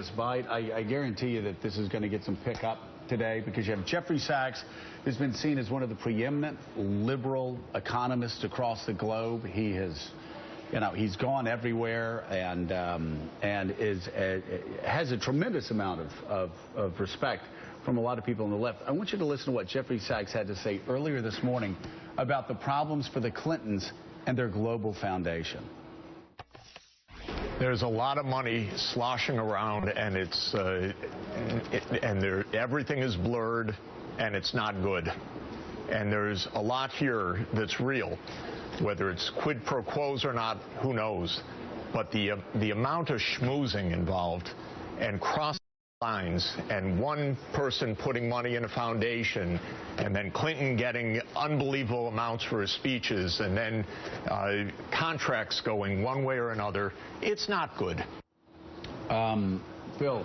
this bite. I guarantee you that this is going to get some pickup today because you have Jeffrey Sachs, who's been seen as one of the preeminent liberal economists across the globe. He has, he's gone everywhere and has a tremendous amount of respect from a lot of people on the left. I want you to listen to what Jeffrey Sachs had to say earlier this morning about the problems for the Clintons and their global foundation. There's a lot of money sloshing around, and everything is blurred, and it's not good. And there's a lot here that's real. Whether it's quid pro quos or not, who knows? But the amount of schmoozing involved and cross lines, and one person putting money in a foundation, and then Clinton getting unbelievable amounts for his speeches, and then contracts going one way or another, it's not good. Phil,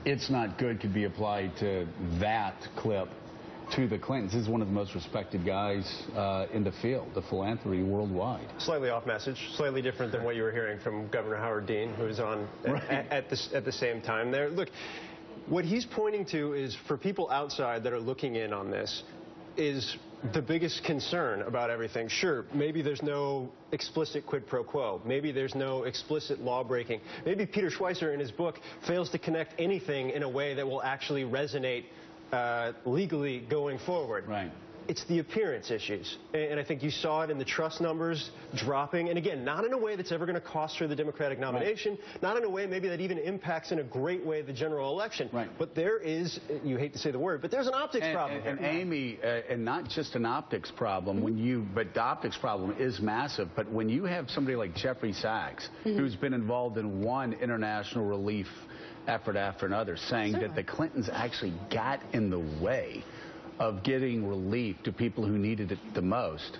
it's not good could be applied to that clip to the Clintons. This is one of the most respected guys in the field, the philanthropy worldwide. Slightly off message, slightly different than what you were hearing from Governor Howard Dean, who was on at the same time there. Look, what he's pointing to is, for people outside that are looking in on this, is the biggest concern about everything. Sure, maybe there's no explicit quid pro quo. Maybe there's no explicit law breaking. Maybe Peter Schweizer in his book fails to connect anything in a way that will actually resonate legally going forward. Right. It's the appearance issues. And I think you saw it in the trust numbers dropping. And again, not in a way that's ever going to cost her the Democratic nomination, right. Not in a way maybe that even impacts in a great way the general election. Right. But there is, you hate to say the word, but there's an optics problem here. And Amy, and not just an optics problem, but the optics problem is massive. But when you have somebody like Jeffrey Sachs, who's been involved in one international relief effort after another, saying that the Clintons actually got in the way of getting relief to people who needed it the most,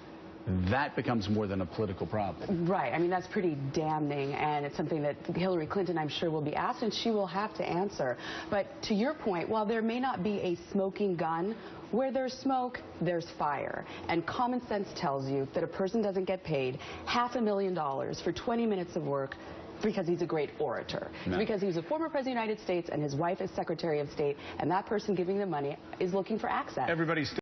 that becomes more than a political problem. Right. I mean, that's pretty damning, and it's something that Hillary Clinton, I'm sure, will be asked, and she will have to answer. But to your point, while there may not be a smoking gun, where there's smoke, there's fire. And common sense tells you that a person doesn't get paid $500,000 for 20 minutes of work because he's a great orator. No. It's because he's a former president of the United States and his wife is Secretary of State, and that person giving the money is looking for access. Everybody's